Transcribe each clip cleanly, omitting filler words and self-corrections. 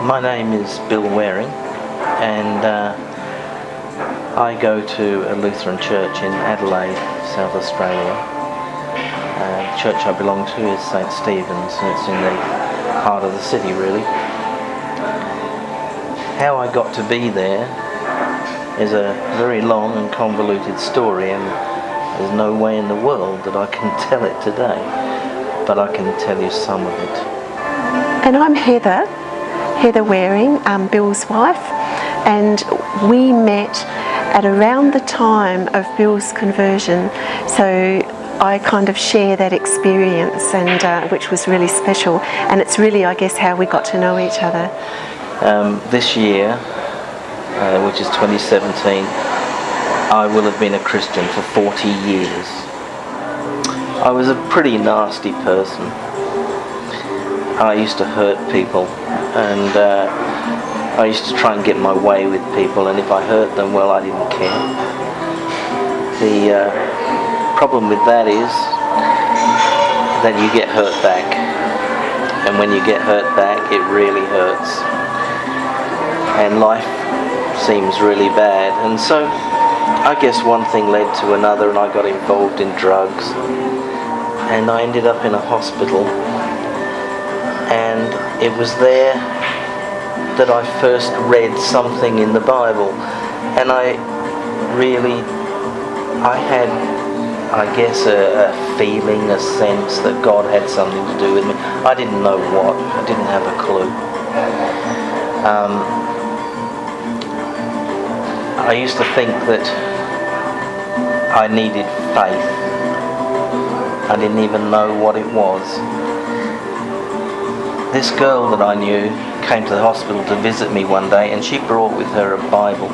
My name is Bill Waring, and I go to a Lutheran church in Adelaide, South Australia. The church I belong to is St. Stephen's, and it's in the heart of the city, really. How I got to be there is a very long and convoluted story, and there's no way in the world that I can tell it today, but I can tell you some of it. And I'm Heather Waring, Bill's wife, and we met at around the time of Bill's conversion, so I kind of share that experience, and which was really special, and it's really, I guess, how we got to know each other. This year, which is 2017, I will have been a Christian for 40 years. I was a pretty nasty person. I used to hurt people, and I used to try and get my way with people, and if I hurt them, well, I didn't care. The problem with that is that you get hurt back, and when you get hurt back, it really hurts, and life seems really bad. And so I guess one thing led to another, and I got involved in drugs, and I ended up in a hospital. And it was there that I first read something in the Bible, and I had, I guess, a feeling, a sense that God had something to do with me. I didn't know what, I didn't have a clue. I used to think that I needed faith. I didn't even know what it was. This girl that I knew came to the hospital to visit me one day, and she brought with her a Bible,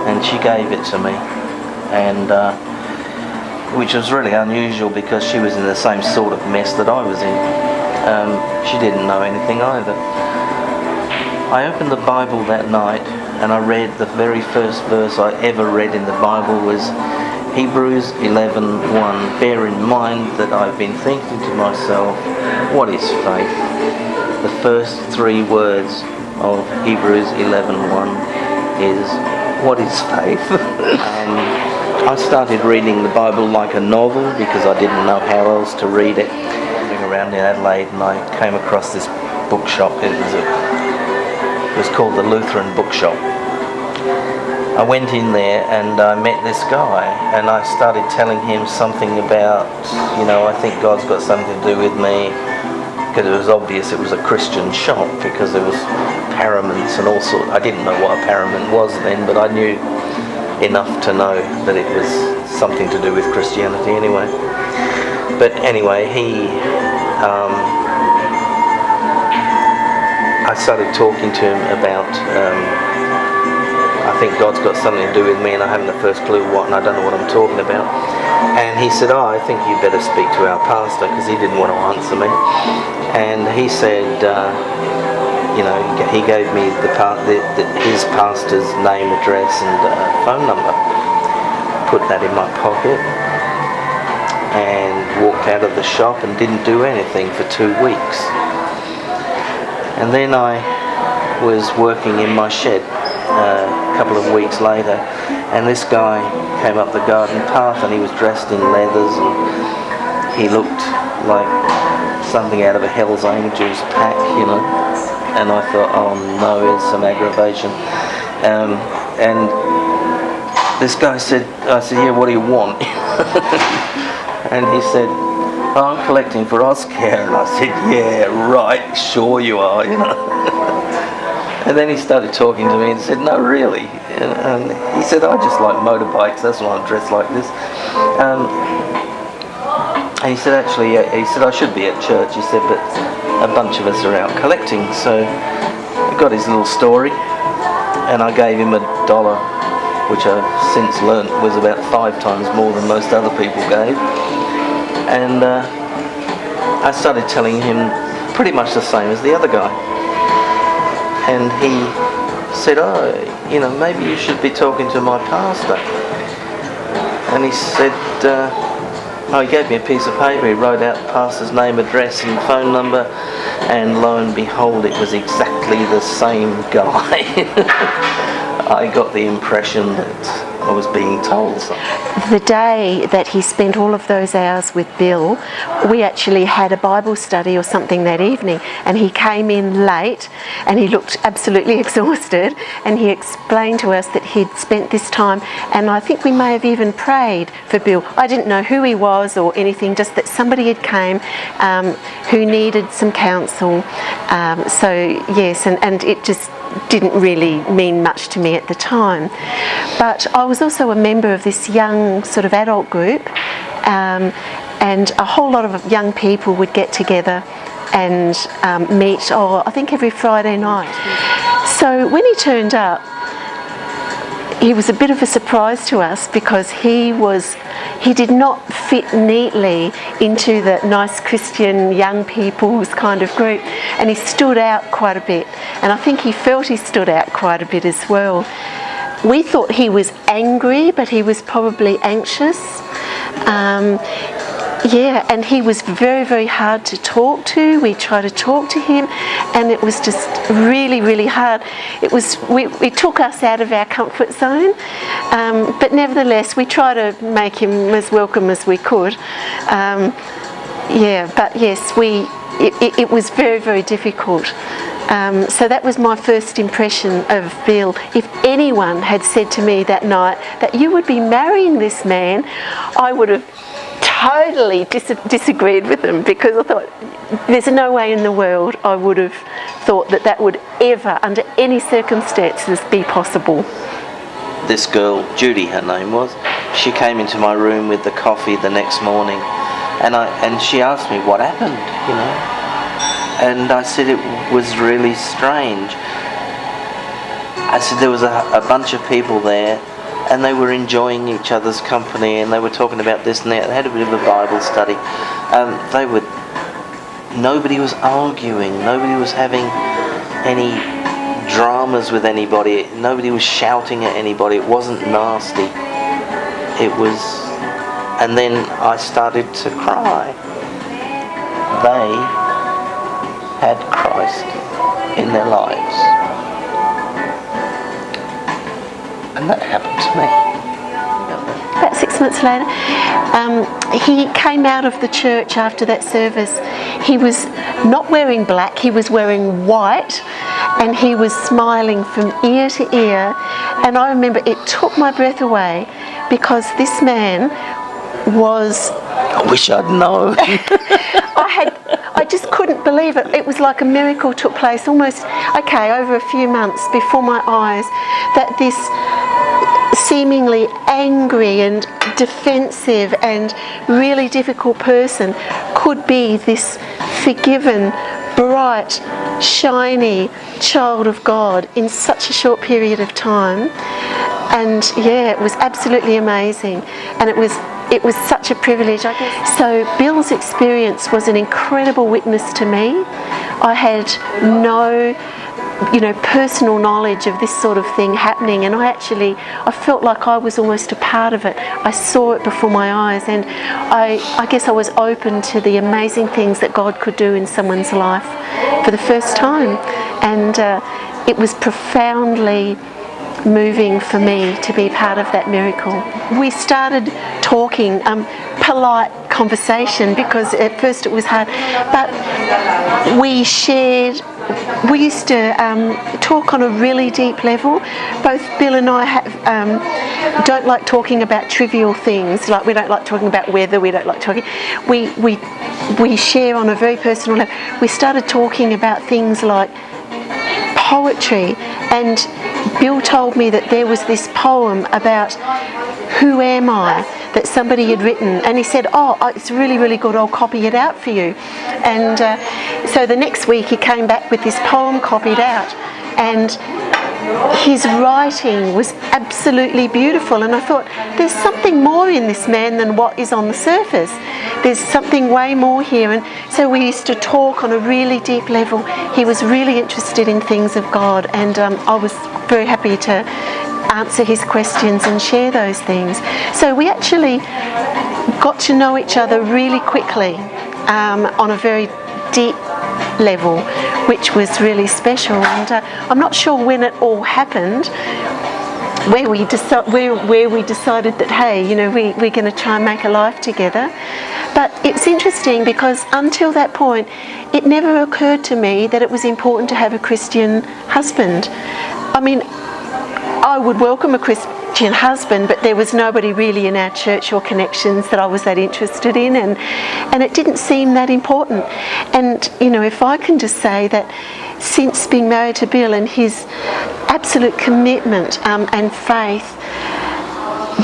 and she gave it to me, and which was really unusual because she was in the same sort of mess that I was in. She didn't know anything either. I opened the Bible that night, and I read the very first verse I ever read in the Bible was Hebrews 11:1. Bear in mind that I've been thinking to myself, what is faith? The first three words of Hebrews 11:1 is, what is faith? I started reading the Bible like a novel because I didn't know how else to read it. Wandering around in Adelaide, and I came across this bookshop. It was called the Lutheran Bookshop. I went in there and I met this guy, and I started telling him something about, I think God's got something to do with me, because it was obvious it was a Christian shop because there was paraments and all sorts. I didn't know what a parament was then, but I knew enough to know that it was something to do with Christianity anyway. But anyway, I started talking to him about I think God's got something to do with me, and I haven't the first clue what, and I don't know what I'm talking about. And he said, I think you better speak to our pastor, because he didn't want to answer me. And he said, he gave me his pastor's name, address, and phone number. Put that in my pocket and walked out of the shop and didn't do anything for 2 weeks. And then I was working in my shed a couple of weeks later, and this guy came up the garden path, and he was dressed in leathers, and he looked like something out of a Hell's Angels pack, and I thought, oh no, here's some aggravation. And this guy said, I said, yeah, what do you want? And he said, oh, I'm collecting for Oscar. And I said, yeah, right, sure you are, And then he started talking to me and said, no, really? And he said, I just like motorbikes, that's why I'm dressed like this. And he said, actually, I should be at church. He said, but a bunch of us are out collecting. So he got his little story, and I gave him $1, which I've since learnt was about 5 times more than most other people gave. And I started telling him pretty much the same as the other guy. And he said, oh, maybe you should be talking to my pastor. And he said, Oh, he gave me a piece of paper. He wrote out the pastor's name, address and phone number, and lo and behold, it was exactly the same guy. I got the impression that I was being told something. The day that he spent all of those hours with Bill, we actually had a Bible study or something that evening, and he came in late and he looked absolutely exhausted, and he explained to us that he'd spent this time, and I think we may have even prayed for Bill. I didn't know who he was or anything, just that somebody had came who needed some counsel. So yes, and it just didn't really mean much to me at the time. But I was also a member of this young sort of adult group, and a whole lot of young people would get together and meet, I think every Friday night. So when he turned up, he was a bit of a surprise to us, because he did not fit neatly into the nice Christian young people's kind of group, and he stood out quite a bit, and I think he felt he stood out quite a bit as well. We thought he was angry, but he was probably anxious. And he was very, very hard to talk to. We tried to talk to him, and it was just really, really hard. It took us out of our comfort zone, but nevertheless, we tried to make him as welcome as we could. But yes, it was very, very difficult. So that was my first impression of Bill. If anyone had said to me that night that you would be marrying this man, I would have totally disagreed with them, because I thought there's no way in the world I would have thought that would ever, under any circumstances, be possible. This girl, Judy her name was, she came into my room with the coffee the next morning, and she asked me what happened, and I said it was really strange. I said there was a bunch of people there, and they were enjoying each other's company, and they were talking about this and that. They had a bit of a Bible study. Nobody was arguing. Nobody was having any dramas with anybody. Nobody was shouting at anybody. It wasn't nasty. And then I started to cry. They had Christ in their lives. And that happened to me. About 6 months later, he came out of the church after that service. He was not wearing black, he was wearing white, and he was smiling from ear to ear. And I remember it took my breath away, because this man was... I wish I'd known. I just couldn't believe it. It was like a miracle took place almost, over a few months before my eyes, that this seemingly angry and defensive and really difficult person could be this forgiven, bright, shiny child of God in such a short period of time. And it was absolutely amazing, and it was such a privilege, I guess. So Bill's experience was an incredible witness to me. I had no personal knowledge of this sort of thing happening, and I felt like I was almost a part of it. I saw it before my eyes, and I guess I was open to the amazing things that God could do in someone's life for the first time, and it was profoundly moving for me to be part of that miracle. We started talking, polite conversation, because at first it was hard, but we used to talk on a really deep level. Both Bill and I don't like talking about trivial things, like we don't like talking about weather, we don't like talking, we share on a very personal level. We started talking about things like poetry, and Bill told me that there was this poem about who am I that somebody had written, and he said, it's really, really good, I'll copy it out for you. And so the next week he came back with this poem copied out, and his writing was absolutely beautiful, and I thought, there's something more in this man than what is on the surface. There's something way more here. And so we used to talk on a really deep level. He was really interested in things of God, and I was very happy to answer his questions and share those things. So we actually got to know each other really quickly on a very deep level, which was really special. And I'm not sure when it all happened, where we decided that, hey, you know, we're going to try and make a life together. But it's interesting because until that point, it never occurred to me that it was important to have a Christian husband. I mean, I would welcome a Christian husband, but there was nobody really in our church or connections that I was that interested in, and it didn't seem that important. And, you know, if I can just say that since being married to Bill and his absolute commitment and faith,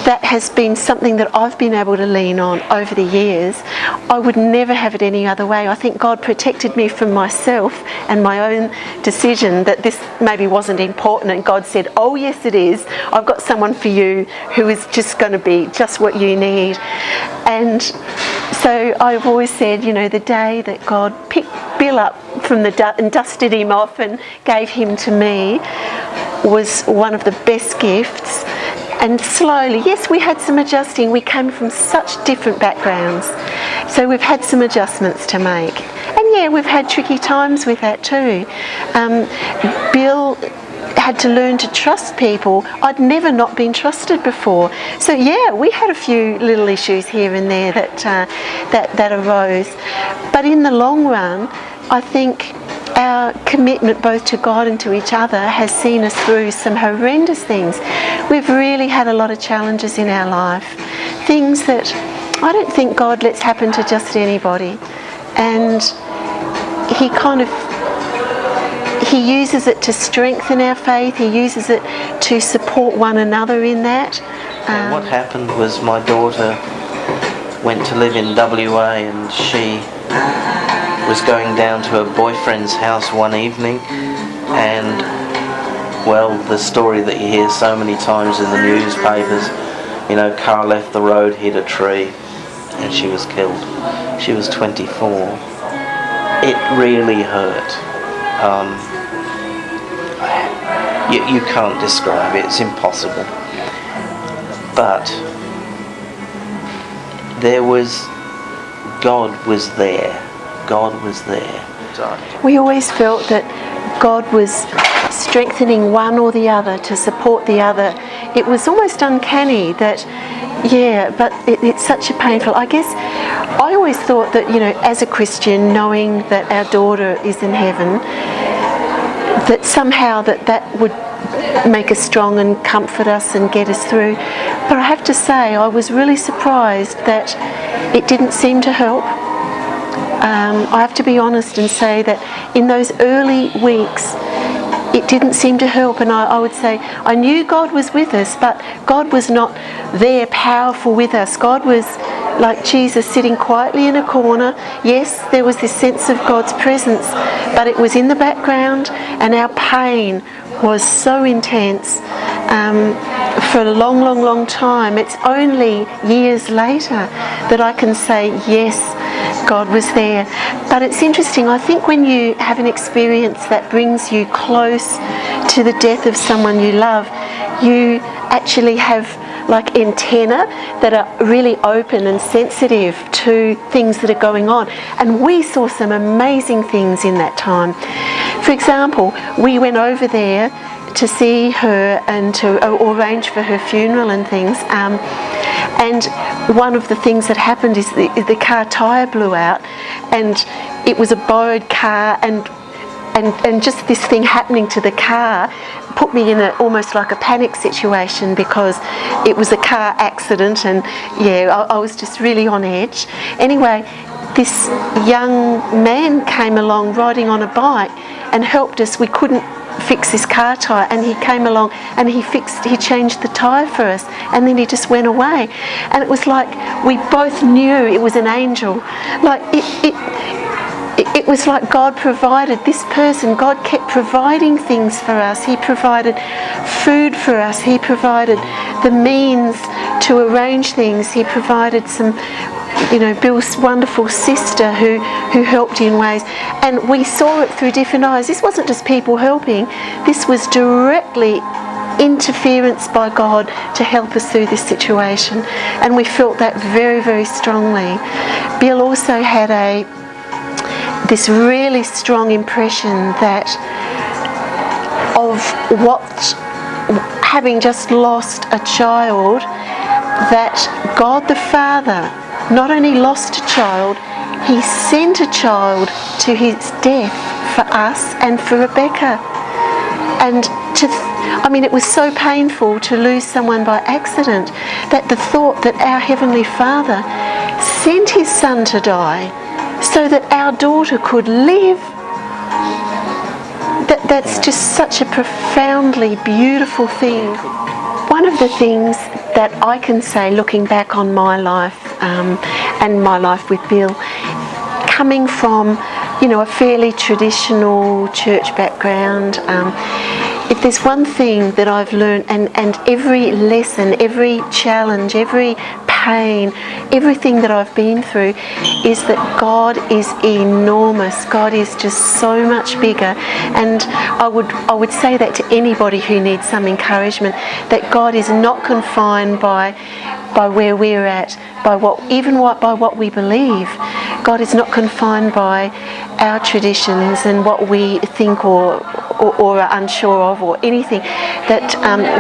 that has been something that I've been able to lean on over the years. I would never have it any other way. I think God protected me from myself and my own decision that this maybe wasn't important, and God said, oh yes it is, I've got someone for you who is just going to be just what you need. And so I've always said, you know, the day that God picked Bill up from the dust and dusted him off and gave him to me was one of the best gifts. And slowly, yes, we had some adjusting. We came from such different backgrounds. So we've had some adjustments to make. And yeah, we've had tricky times with that too. Bill had to learn to trust people. I'd never not been trusted before. So yeah, we had a few little issues here and there that arose. But in the long run, I think our commitment both to God and to each other has seen us through some horrendous things. We've really had a lot of challenges in our life, things that I don't think God lets happen to just anybody. And He uses it to strengthen our faith. He uses it to support one another in that. And what happened was my daughter went to live in WA, and she was going down to her boyfriend's house one evening, and well, the story that you hear so many times in the newspapers, you know, car left the road, hit a tree, and she was killed. She was 24. It really hurt. You can't describe it, it's impossible. But God was there. God was there. We always felt that God was strengthening one or the other to support the other. It was almost uncanny that, yeah, but it's such a painful, I guess, I always thought that, you know, as a Christian, knowing that our daughter is in heaven, that somehow that would make us strong and comfort us and get us through. But I have to say, I was really surprised that it didn't seem to help. I have to be honest and say that in those early weeks, it didn't seem to help. And I would say I knew God was with us, but God was not there powerful with us. God was like Jesus sitting quietly in a corner. Yes, there was this sense of God's presence, but it was in the background, and our pain was so intense for a long, long, long time. It's only years later that I can say, yes, God was there. But it's interesting, I think when you have an experience that brings you close to the death of someone you love, you actually have like antennae that are really open and sensitive to things that are going on. And we saw some amazing things in that time. For example, we went over there to see her and to arrange for her funeral and things. And one of the things that happened is the car tyre blew out, and it was a borrowed car, and just this thing happening to the car put me in almost like a panic situation, because it was a car accident, and yeah, I was just really on edge. Anyway, this young man came along riding on a bike and helped us. We couldn't fix his car tyre, and he came along and he changed the tyre for us, and then he just went away. And it was like we both knew it was an angel. Like it was like God provided this person. God kept providing things for us. He provided food for us. He provided the means to arrange things. He provided some, you know, Bill's wonderful sister who helped in ways, and we saw it through different eyes. This wasn't just people helping, this was directly interference by God to help us through this situation, and we felt that very, very strongly. Bill also had this really strong impression that of what, having just lost a child, that God the Father not only lost a child, he sent a child to his death for us and for Rebecca. And it was so painful to lose someone by accident, that the thought that our Heavenly Father sent his Son to die so that our daughter could live, that's just such a profoundly beautiful thing. One of the things that I can say, looking back on my life and my life with Bill, coming from a fairly traditional church background, if there's one thing that I've learned, and every lesson, every challenge, every pain, everything that I've been through, is that God is enormous. God is just so much bigger. And I would say that to anybody who needs some encouragement, that God is not confined by where we're at, by what we believe. God is not confined by our traditions and what we think or are unsure of or anything. That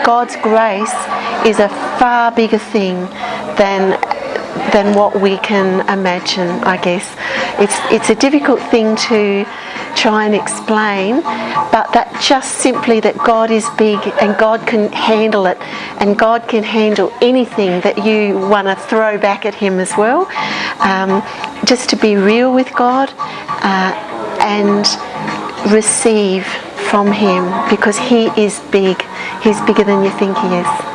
God's grace is a far bigger thing than what we can imagine, I guess. It's a difficult thing to try and explain, but that just simply that God is big and God can handle it, and God can handle anything that you want to throw back at him as well. Just to be real with God and receive from him, because he is big. He's bigger than you think he is.